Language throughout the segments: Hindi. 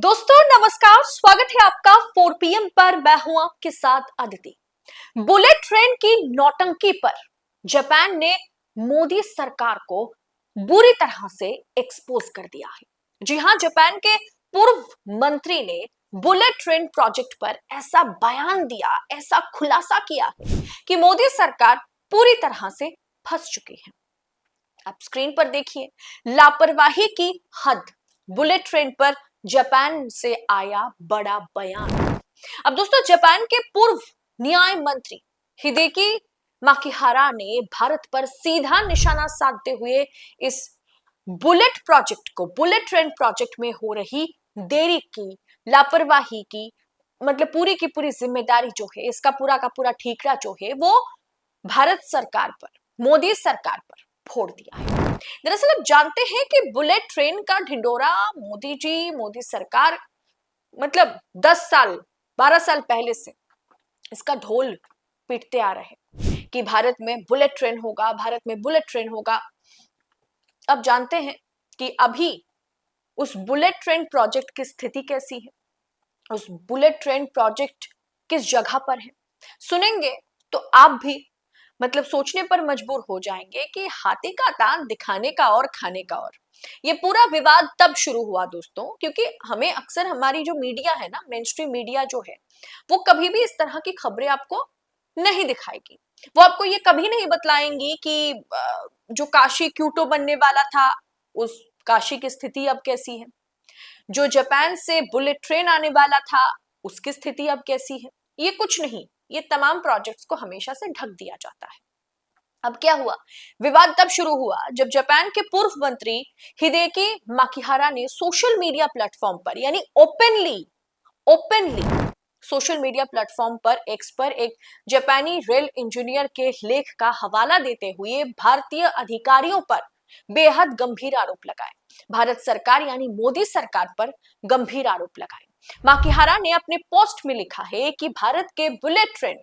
दोस्तों नमस्कार, स्वागत है आपका 4 PM पर। मैं हूं आपके साथ अदिति। बुलेट ट्रेन की नौटंकी पर जापान ने मोदी सरकार को बुरी तरह से एक्सपोज कर दिया है। जी हां, जापान के पूर्व मंत्री ने बुलेट ट्रेन प्रोजेक्ट पर ऐसा बयान दिया, ऐसा खुलासा किया है कि मोदी सरकार पूरी तरह से फंस चुकी है। आप स्क्रीन पर देखिए, लापरवाही की हद। बुलेट ट्रेन पर जापान से आया बड़ा बयान। अब दोस्तों, जापान के पूर्व न्याय मंत्री हिदेकी माकिहारा ने भारत पर सीधा निशाना साधते हुए इस बुलेट ट्रेन प्रोजेक्ट में हो रही देरी की, लापरवाही की, मतलब पूरी की पूरी जिम्मेदारी जो है, इसका पूरा का पूरा ठीकरा जो है वो भारत सरकार पर, मोदी सरकार पर फोड़ दिया है। दरअसल आप जानते हैं कि बुलेट ट्रेन का ढिंडोरा मोदी जी, मोदी सरकार, मतलब 10 साल 12 साल पहले से इसका ढोल पीटते आ रहे हैं कि भारत में बुलेट ट्रेन होगा, भारत में बुलेट ट्रेन होगा। अब जानते हैं कि अभी उस बुलेट ट्रेन प्रोजेक्ट की स्थिति कैसी है, उस बुलेट ट्रेन प्रोजेक्ट किस जगह पर है। सुनेंगे तो आप भी मतलब सोचने पर मजबूर हो जाएंगे कि हाथी का दांत दिखाने का और खाने का और। ये पूरा विवाद तब शुरू हुआ दोस्तों, क्योंकि हमें अक्सर हमारी जो मीडिया है ना, मेन स्ट्रीम मीडिया जो है, वो कभी भी इस तरह की खबरें आपको नहीं दिखाएगी। वो आपको ये कभी नहीं बतलाएंगी कि जो काशी क्यूटो बनने वाला था, उस काशी की स्थिति अब कैसी है। जो जापान से बुलेट ट्रेन आने वाला था, उसकी स्थिति अब कैसी है। ये कुछ नहीं, ये तमाम प्रोजेक्ट्स को हमेशा से ढक दिया जाता है। अब क्या हुआ, विवाद तब शुरू हुआ जब जापान के पूर्व मंत्री हिदेकी माकिहारा ने सोशल मीडिया प्लेटफॉर्म पर, यानी ओपनली सोशल मीडिया प्लेटफॉर्म पर, एक्स पर, एक जापानी रेल इंजीनियर के लेख का हवाला देते हुए भारतीय अधिकारियों पर बेहद गंभीर आरोप लगाए। भारत सरकार यानी मोदी सरकार पर गंभीर आरोप लगाए। माकिहारा ने अपने पोस्ट में लिखा है कि भारत के बुलेट ट्रेन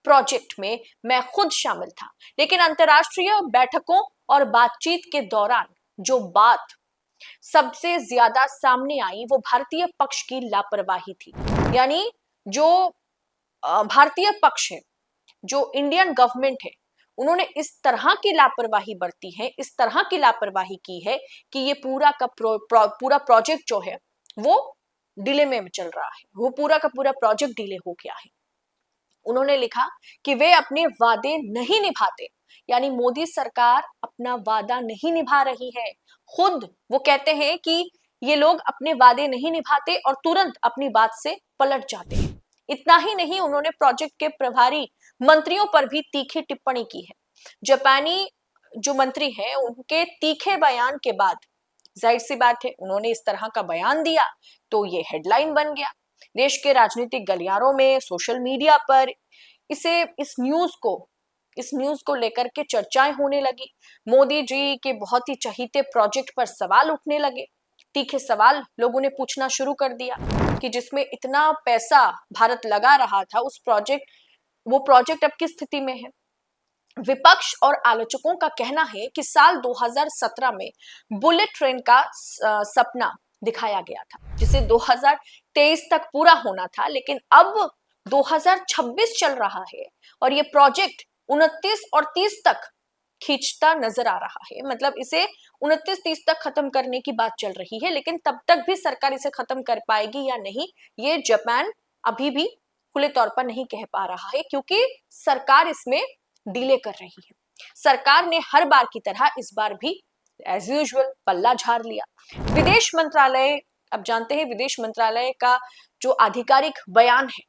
प्रोजेक्ट में मैं खुद शामिल था, लेकिन अंतरराष्ट्रीय बैठकों और बातचीत के दौरान जो बात सबसे ज्यादा सामने आई वो भारतीय पक्ष की लापरवाही थी। यानी जो भारतीय पक्ष है, जो इंडियन गवर्नमेंट है, उन्होंने इस तरह की लापरवाही बरती है, इस तरह की लापरवाही की है कि ये पूरा का पूरा प्रोजेक्ट जो है वो डिले में चल रहा है, वो पूरा का पूरा प्रोजेक्ट डिले हो गया है। उन्होंने लिखा कि वे अपने वादे नहीं निभाते, यानी मोदी सरकार अपना वादा नहीं निभा रही है। खुद वो कहते हैं कि ये लोग अपने वादे नहीं निभाते और तुरंत अपनी बात से पलट जाते हैं। इतना ही नहीं, उन्होंने प्रोजेक्ट के प्रभारी मंत्रियों पर भी तीखी टिप्पणी की है। जापानी जो मंत्री हैं, उनके तीखे बयान के बाद जाहिर सी बात है उन्होंने इस तरह का बयान दिया तो ये हेडलाइन बन गया। देश के राजनीतिक गलियारों में, सोशल मीडिया पर इस न्यूज को लेकर के चर्चाएं होने लगी। मोदी जी के बहुत ही चहीते प्रोजेक्ट पर सवाल उठने लगे। तीखे सवाल लोगों ने पूछना शुरू कर दिया कि जिसमें इतना पैसा भारत लगा रहा था, वो प्रोजेक्ट अब किस स्थिति में है। विपक्ष और आलोचकों का कहना है कि साल 2017 में बुलेट ट्रेन का सपना दिखाया गया था, जिसे 2023 तक पूरा होना था, लेकिन अब 2026 चल रहा है और ये प्रोजेक्ट 29 और 30 तक खींचता नजर आ रहा है। मतलब इसे 29-30 तक खत्म करने की बात चल रही है, लेकिन तब तक भी सरकार इसे खत्म कर पाएगी या नहीं, ये जापान अभी भी खुले तौर पर नहीं कह पा रहा है, क्योंकि सरकार इसमें डिले कर रही है। सरकार ने हर बार की तरह इस बार भी एज यूजुअल पल्ला झाड़ लिया। विदेश मंत्रालय, अब जानते हैं विदेश मंत्रालय का जो आधिकारिक बयान है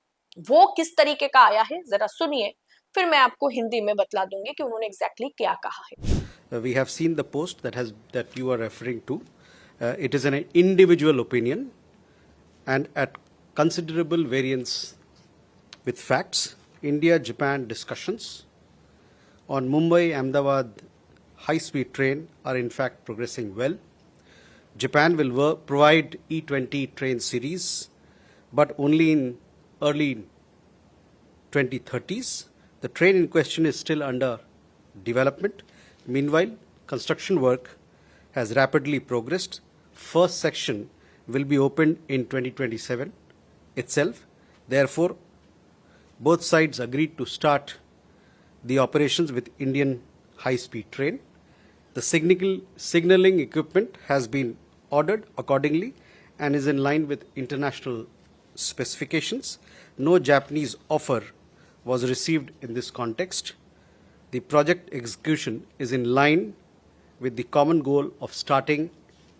वो किस तरीके का आया है, जरा सुनिए, फिर मैं आपको हिंदी में बतला दूंगी कि उन्होंने एग्जैक्टली क्या कहा है। We have seen the post that you are referring to. It is an individual opinion and at considerable variance with facts. India-Japan discussions on Mumbai-Ahmedabad high-speed train are in fact progressing well. Japan will provide E20 train series, but only in early 2030s. The train in question is still under development. Meanwhile, construction work has rapidly progressed. First section will be opened in 2027 itself. Therefore, both sides agreed to start the operations with Indian high-speed train. The signaling equipment has been ordered accordingly and is in line with international specifications. No Japanese offer was received in this context. The project execution is in line with the common goal of starting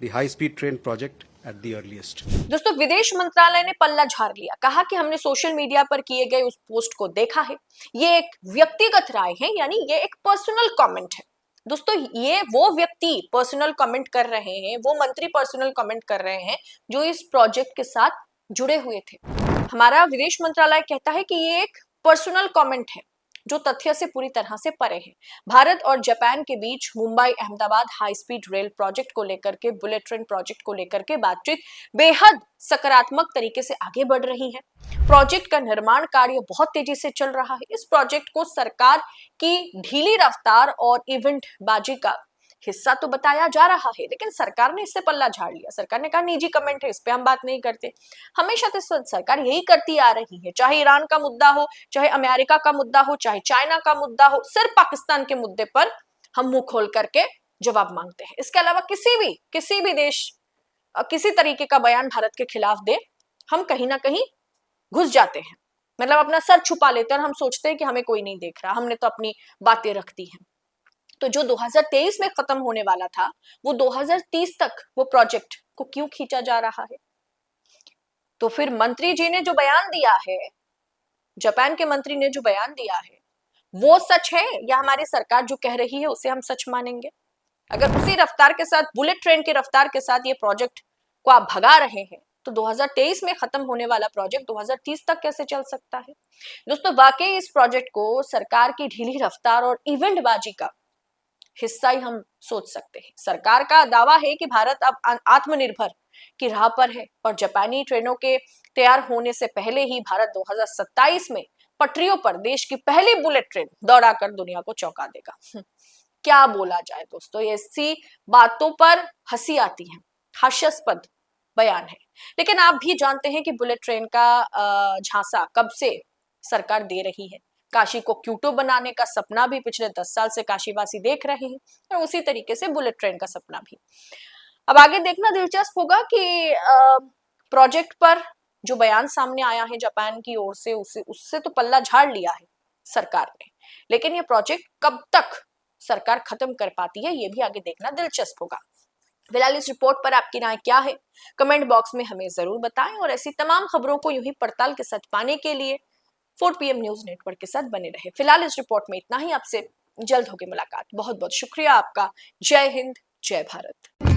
the high-speed train project at the earliest. दोस्तों, विदेश मंत्रालय ने पल्ला झाड़ लिया, कहा कि हमने सोशल मीडिया पर किए गए उस पोस्ट को देखा है, ये एक व्यक्तिगत राय है, यानी ये एक पर्सनल कमेंट है। दोस्तों, ये वो व्यक्ति पर्सनल कमेंट कर रहे हैं, वो मंत्री पर्सनल कमेंट कर रहे हैं जो इस प्रोजेक्ट के साथ जुड़े हुए थे। हमारा विदेश मंत्रालय कहता है कि ये एक पर्सनल कमेंट है जो तथ्य से पूरी तरह से परे है। भारत और जापान के बीच Mumbai Ahmedabad high speed rail project को लेकर के, बुलेट ट्रेन प्रोजेक्ट को लेकर के बातचीत बेहद सकारात्मक तरीके से आगे बढ़ रही है। प्रोजेक्ट का निर्माण कार्य बहुत तेजी से चल रहा है। इस प्रोजेक्ट को सरकार की ढीली रफ्तार और इवेंट बाजी का हिस्सा तो बताया जा रहा है, लेकिन सरकार ने इससे पल्ला झाड़ लिया। सरकार ने कहा निजी कमेंट है, इस पे हम बात नहीं करते। हमेशा तो सरकार यही करती आ रही है, चाहे ईरान का मुद्दा हो, चाहे अमेरिका का मुद्दा हो, चाहे चाइना का मुद्दा हो, सिर्फ पाकिस्तान के मुद्दे पर हम मुंह खोल करके जवाब मांगते हैं। इसके अलावा किसी भी देश किसी तरीके का बयान भारत के खिलाफ दे, हम कहीं ना कहीं घुस जाते हैं, मतलब अपना सर छुपा लेते हैं और हम सोचते हैं कि हमें कोई नहीं देख रहा, हमने तो अपनी बातें रख दी हैं। तो जो 2023 में खत्म होने वाला था, वो 2030 तक वो प्रोजेक्ट को क्यों खींचा जा रहा है? तो फिर मंत्री जी ने जो बयान दिया है, जापान के मंत्री ने जो बयान दिया है, वो सच है या हमारी सरकार जो कह रही है उसे हम सच मानेंगे? अगर उसी रफ्तार के साथ, बुलेट ट्रेन की रफ्तार के साथ ये प्रोजेक्ट को आप भगा रहे हैं, तो 2023 में खत्म होने वाला प्रोजेक्ट 2030 तक कैसे चल सकता है? दोस्तों, वाकई इस प्रोजेक्ट को सरकार की ढीली रफ्तार और इवेंटबाजी का हिस्सा ही हम सोच सकते हैं। सरकार का दावा है कि भारत अब आत्मनिर्भर की राह पर है और जापानी ट्रेनों के तैयार होने से पहले ही भारत 2027 में पटरियों पर देश की पहली बुलेट ट्रेन दौड़ाकर दुनिया को चौंका देगा। क्या बोला जाए दोस्तों, ऐसी बातों पर हंसी आती है, हास्यास्पद बयान है, लेकिन आप भी जानते हैं कि बुलेट ट्रेन का झांसा कब से सरकार दे रही है। काशी को क्यूटो बनाने का सपना भी पिछले 10 साल से काशीवासी देख रहे हैं, और उसी तरीके से बुलेट ट्रेन का सपना भी। अब आगे देखना दिलचस्प होगा कि प्रोजेक्ट पर जो बयान सामने आया है जापान की ओर से, उससे तो पल्ला झाड़ लिया है सरकार ने, लेकिन ये प्रोजेक्ट कब तक सरकार खत्म कर पाती है, ये भी आगे देखना दिलचस्प होगा। फिलहाल इस रिपोर्ट पर आपकी राय क्या है, कमेंट बॉक्स में हमें जरूर बताएं, और ऐसी तमाम खबरों को यूं ही पड़ताल के साथ पाने के लिए 4 PM न्यूज नेटवर्क के साथ बने रहे। फिलहाल इस रिपोर्ट में इतना ही, आपसे जल्द होगी मुलाकात। बहुत बहुत शुक्रिया आपका। जय हिंद, जय भारत।